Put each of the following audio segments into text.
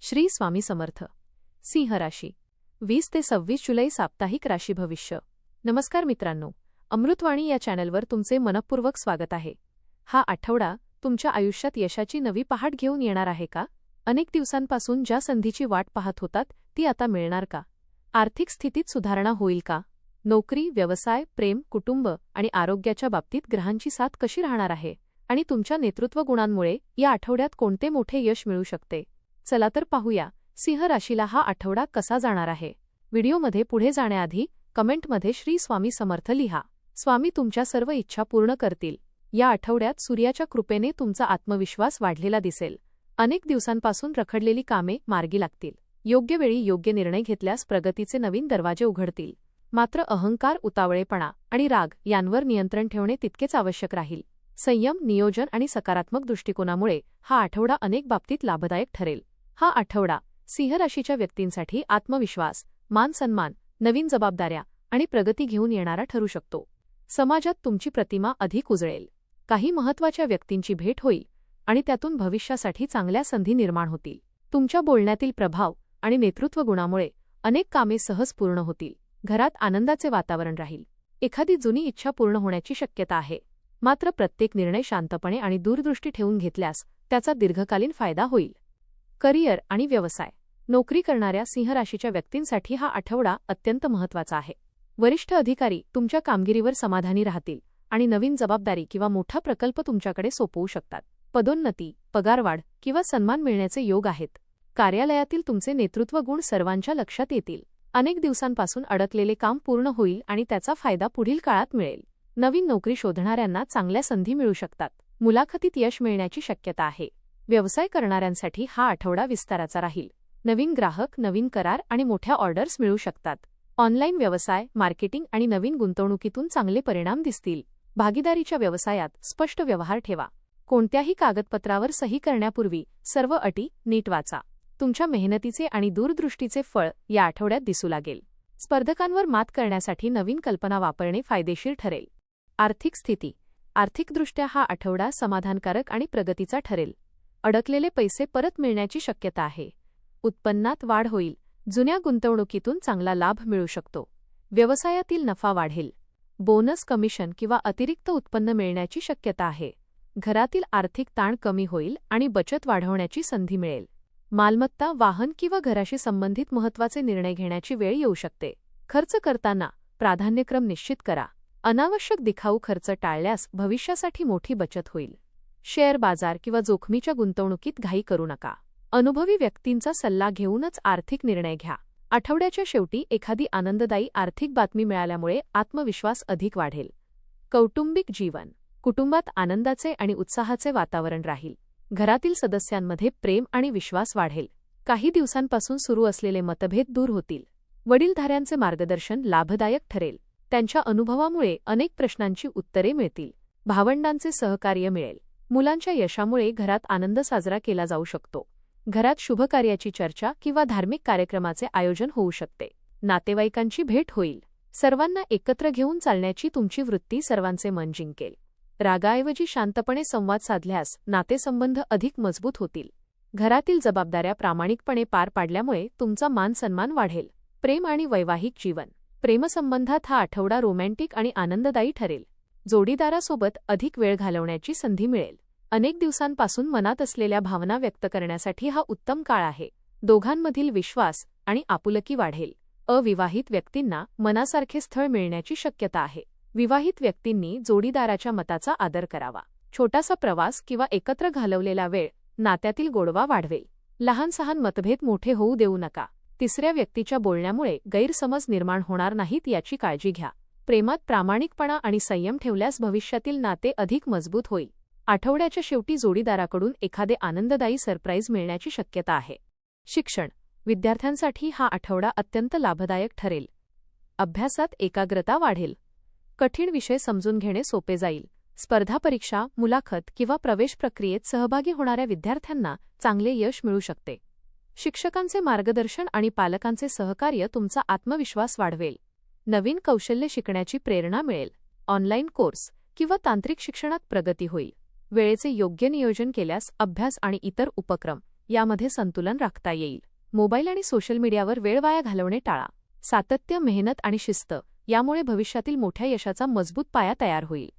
श्री स्वामी समर्थ. सिंह राशी 20 ते 26 जुलै साप्ताहिक राशी भविष्य. नमस्कार मित्रांनो, अमृतवाणी या चॅनलवर तुमचे मनपूर्वक स्वागत आहे. हा आठवडा तुमच्या आयुष्यात यशाची नवी पहाट घेऊन येणार आहे का? अनेक दिवसांपासून ज्या संधीची वाट पाहत होतात ती आता मिळणार का? आर्थिक स्थितीत सुधारणा होईल का? नोकरी, व्यवसाय, प्रेम, कुटुंब आणि आरोग्याच्या बाबतीत ग्रहांची साथ कशी राहणार आहे? आणि तुमच्या नेतृत्व गुणांमुळे या आठवड्यात कोणते मोठे यश मिळू शकते? चला तर पाहूया, सिंह राशीला हा आठवडा कसा जाणार आहे. व्हिडिओमध्ये पुढे जाण्याआधी कमेंटमध्ये श्री स्वामी समर्थ लिहा. स्वामी तुमच्या सर्व इच्छा पूर्ण करतील. या आठवड्यात सूर्याच्या कृपेने तुमचा आत्मविश्वास वाढलेला दिसेल. अनेक दिवसांपासून रखडलेली कामे मार्गी लागतील. योग्य वेळी योग्य निर्णय घेतल्यास प्रगतीचे नवीन दरवाजे उघडतील. मात्र अहंकार, उतावळेपणा आणि राग यांवर नियंत्रण ठेवणे तितकेच आवश्यक राहील. संयम, नियोजन आणि सकारात्मक दृष्टिकोनामुळे हा आठवडा अनेक बाबतीत लाभदायक ठरेल. हा आठवडा सिंह राशीच्या व्यक्तींसाठी आत्मविश्वास, मान-सन्मान, नवीन जबाबदाऱ्या आणि प्रगती घेऊन येणारा ठरू शकतो. समाजात तुमची प्रतिमा अधिक उजळेल. काही महत्त्वाच्या व्यक्तींची भेट होईल आणि त्यातून भविष्यासाठी चांगल्या संधी निर्माण होतील. तुमच्या बोलण्यातील प्रभाव आणि नेतृत्व गुणामुळे अनेक कामे सहज पूर्ण होतील. घरात आनंदाचे वातावरण राहील. एखादी जुनी इच्छा पूर्ण होण्याची शक्यता आहे. मात्र प्रत्येक निर्णय शांतपणे आणि दूरदृष्टी ठेवून घेतल्यास त्याचा दीर्घकालीन फायदा होईल. करिअर आणि व्यवसाय. नोकरी करणाऱ्या सिंह राशीच्या व्यक्तींसाठी हा आठवडा अत्यंत महत्त्वाचा आहे. वरिष्ठ अधिकारी तुमच्या कामगिरीवर समाधानी राहतील आणि नवीन जबाबदारी किंवा मोठा प्रकल्प तुमच्याकडे सोपवू शकतात. पदोन्नती, पगारवाढ किंवा सन्मान मिळण्याचे योग आहेत. कार्यालयातील तुमचे नेतृत्व गुण सर्वांच्या लक्षात येतील. अनेक दिवसांपासून अडकलेले काम पूर्ण होईल आणि त्याचा फायदा पुढील काळात मिळेल. नवीन नोकरी शोधणाऱ्यांना चांगल्या संधी मिळू शकतात. मुलाखतीत यश मिळण्याची शक्यता आहे. व्यवसाय करणाऱ्यांसाठी हा आठवडा विस्ताराचा राहील. नवीन ग्राहक, नवीन करार आणि मोठ्या ऑर्डर्स मिळू शकतात. ऑनलाईन व्यवसाय, मार्केटिंग आणि नवीन गुंतवणुकीतून चांगले परिणाम दिसतील. भागीदारीच्या व्यवसायात स्पष्ट व्यवहार ठेवा. कोणत्याही कागदपत्रावर सही करण्यापूर्वी सर्व अटी नीट वाचा. तुमच्या मेहनतीचे आणि दूरदृष्टीचे फळ या आठवड्यात दिसू लागेल. स्पर्धकांवर मात करण्यासाठी नवीन कल्पना वापरणे फायदेशीर ठरेल. आर्थिक स्थिती. आर्थिकदृष्ट्या हा आठवडा समाधानकारक आणि प्रगतीचा ठरेल. अडकलेले पैसे परत मिळण्याची शक्यता आहे. उत्पन्नात वाढ होईल. जुन्या गुंतवणुकीतून चांगला लाभ मिळू शकतो. व्यवसायातील नफा वाढेल. बोनस, कमिशन किंवा अतिरिक्त उत्पन्न मिळण्याची शक्यता आहे. घरातील आर्थिक ताण कमी होईल आणि बचत वाढवण्याची संधी मिळेल. मालमत्ता, वाहन किंवा घराशी संबंधित महत्त्वाचे निर्णय घेण्याची वेळ येऊ शकते. खर्च करताना प्राधान्यक्रम निश्चित करा. अनावश्यक दिखाऊ खर्च टाळल्यास भविष्यासाठी मोठी बचत होईल. शेअर बाजार किंवा जोखमीच्या गुंतवणुकीत घाई करू नका. अनुभवी व्यक्तींचा सल्ला घेऊनच आर्थिक निर्णय घ्या. आठवड्याच्या शेवटी एखादी आनंददायी आर्थिक बातमी मिळाल्यामुळे आत्मविश्वास अधिक वाढेल. कौटुंबिक जीवन. कुटुंबात आनंदाचे आणि उत्साहाचे वातावरण राहील. घरातील सदस्यांमध्ये प्रेम आणि विश्वास वाढेल. काही दिवसांपासून सुरू असलेले मतभेद दूर होतील. वडीलधाऱ्यांचे मार्गदर्शन लाभदायक ठरेल. त्यांच्या अनुभवामुळे अनेक प्रश्नांची उत्तरे मिळतील. भावंडांचे सहकार्य मिळेल. मुलांच्या यशामुळे घरात आनंद साजरा केला जाऊ शकतो. घरात शुभकार्याची चर्चा किंवा धार्मिक कार्यक्रमाचे आयोजन होऊ शकते. नातेवाईकांची भेट होईल. सर्वांना एकत्र घेऊन चालण्याची तुमची वृत्ती सर्वांचे मन जिंकेल. रागाऐवजी शांतपणे संवाद साधल्यास नातेसंबंध अधिक मजबूत होतील. घरातील जबाबदाऱ्या प्रामाणिकपणे पार पाडल्यामुळे तुमचा मान-सन्मान वाढेल. प्रेम आणि वैवाहिक जीवन. प्रेमसंबंधात हा आठवडा रोमॅन्टिक आणि आनंददायी ठरेल. जोडीदारासोबत अधिक वेळ घालवण्याची संधी मिळेल. अनेक दिवसांपासून मनात असलेल्या भावना व्यक्त करण्यासाठी हा उत्तम काळ आहे. दोघांमधील विश्वास आणि आपुलकी वाढेल. अविवाहित व्यक्तींना मनासारखे स्थळ मिळण्याची शक्यता आहे. विवाहित व्यक्तींनी जोडीदाराच्या मताचा आदर करावा. छोटासा प्रवास किंवा एकत्र घालवलेला वेळ नात्यातील गोडवा वाढवेल. लहान-सहान मतभेद मोठे होऊ देऊ नका. तिसऱ्या व्यक्तीच्या बोलण्यामुळे गैरसमज निर्माण होणार नाहीत याची काळजी घ्या. प्रेमात प्रामाणिकपणा आणि संयम ठेवल्यास भविष्यातील नाते अधिक मजबूत होईल. आठवड्याच्या शेवटी जोडीदाराकडून एखादे आनंददायी सरप्राईज मिळण्याची शक्यता आहे. शिक्षण. विद्यार्थ्यांसाठी हा आठवडा अत्यंत लाभदायक ठरेल. अभ्यासात एकाग्रता वाढेल. कठीण विषय समजून घेणे सोपे जाईल. स्पर्धा परीक्षा, मुलाखत किंवा प्रवेश प्रक्रियेत सहभागी होणाऱ्या विद्यार्थ्यांना चांगले यश मिळू शकते. शिक्षकांचे मार्गदर्शन आणि पालकांचे सहकार्य तुमचा आत्मविश्वास वाढवेल. नवीन कौशल्य शिकण्याची प्रेरणा मिळेल. ऑनलाईन कोर्स किंवा तांत्रिक शिक्षणात प्रगती होईल. वेळेचे योग्य नियोजन केल्यास अभ्यास आणि इतर उपक्रम यामध्ये संतुलन राखता येईल. मोबाईल आणि सोशल मीडियावर वेळ वाया घालवणे टाळा. सातत्य, मेहनत आणि शिस्त यामुळे भविष्यातील मोठ्या यशाचा मजबूत पाया तयार होईल.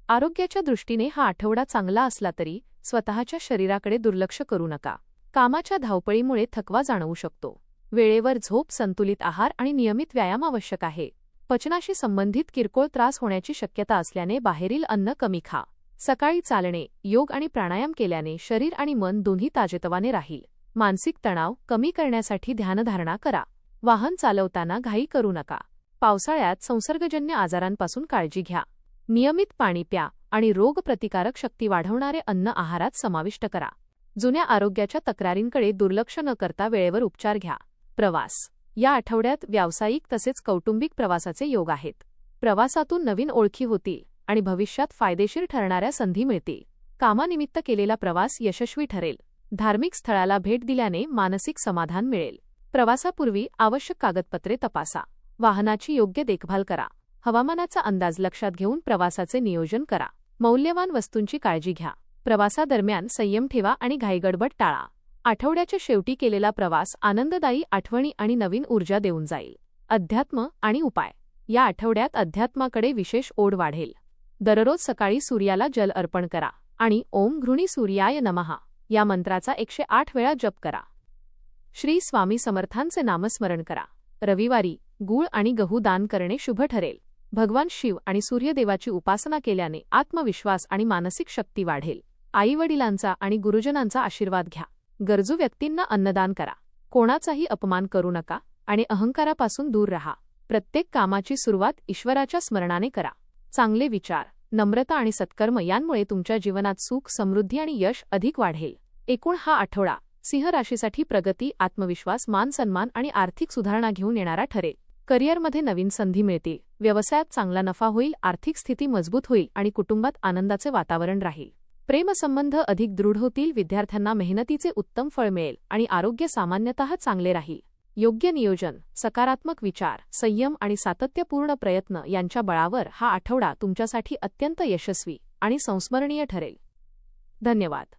आरोग्याच्या दृष्टीने हा आठवडा चांगला असला तरी स्वतःच्या शरीराकडे दुर्लक्ष करू नका. कामाच्या धावपळीमुळे थकवा जाणवू शकतो. वेळेवर झोप, संतुलित आहार आणि नियमित व्यायाम आवश्यक आहे. पचनाशी संबंधित किरकोळ त्रास होण्याची शक्यता असल्याने बाहेरील अन्न कमी खा. सकाळी चालणे, योग आणि प्राणायाम केल्याने शरीर आणि मन दोन्ही ताजेतवाने राहील. मानसिक तणाव कमी करण्यासाठी ध्यानधारणा करा. वाहन चालवताना घाई करू नका. पावसाळ्यात संसर्गजन्य आजारांपासून काळजी घ्या. नियमित पाणी प्या आणि रोगप्रतिकारक शक्ती वाढवणारे अन्न आहारात समाविष्ट करा. जुन्या आरोग्याच्या तक्रारींकडे दुर्लक्ष न करता वेळेवर उपचार घ्या. प्रवास. या आठवड्यात व्यावसायिक तसेच कौटुंबिक प्रवासाचे योग आहेत. प्रवासातून नवीन ओळखी होतील आणि भविष्यात फायदेशीर ठरणाऱ्या संधी मिळतील. कामानिमित्त केलेला प्रवास यशस्वी ठरेल. धार्मिक स्थळाला भेट दिल्याने मानसिक समाधान मिळेल. प्रवासापूर्वी आवश्यक कागदपत्रे तपासा. वाहनाची योग्य देखभाल करा. हवामानाचा अंदाज लक्षात घेऊन प्रवासाचे नियोजन करा. मौल्यवान वस्तूंची काळजी घ्या. प्रवासादरम्यान संयम ठेवा आणि घाईगडबड टाळा. आठवड्याच्या शेवटी केलेला प्रवास आनंददायी आठवणी आणि नवीन ऊर्जा देऊन जाईल. अध्यात्म आणि उपाय. या आठवड्यात अध्यात्माकडे विशेष ओढ वाढेल. दररोज सकाळी सूर्याला जल अर्पण करा आणि ओम घृणी सूर्याय नमः या मंत्राचा 108 वेळा जप करा. श्री स्वामी समर्थांचे नामस्मरण करा. रविवारी गूळ आणि गहू दान करणे शुभ ठरेल. भगवान शिव आणि सूर्यदेवाची उपासना केल्याने आत्मविश्वास आणि मानसिक शक्ती वाढेल. आईवडिलांचा आणि गुरुजनांचा आशीर्वाद घ्या. गरजू व्यक्तींना अन्नदान करा. कोणाचाही अपमान करू नका आणि अहंकारापासून दूर रहा. प्रत्येक कामाची सुरुवात ईश्वराच्या स्मरणाने करा. चांगले विचार, नम्रता आणि सत्कर्म यांमुळे तुमच्या जीवनात सुख, समृद्धी आणि यश अधिक वाढेल. एकूण हा आठवडा सिंह राशीसाठी प्रगती, आत्मविश्वास, मान-सन्मान आणि आर्थिक सुधारणा घेऊन येणारा ठरेल. करिअरमध्ये नवीन संधी मिळतील. व्यवसायात चांगला नफा होईल. आर्थिक स्थिती मजबूत होईल आणि कुटुंबात आनंदाचे वातावरण राहील. प्रेमसंबंध अधिक दृढ होतील. विद्यार्थ्यांना मेहनतीचे उत्तम फळ मिळेल आणि आरोग्य सामान्यतः चांगले राहील. योग्य नियोजन, सकारात्मक विचार, संयम आणि सातत्यपूर्ण प्रयत्न यांच्या बळावर हा आठवडा तुमच्यासाठी अत्यंत यशस्वी आणि संस्मरणीय ठरेल. धन्यवाद.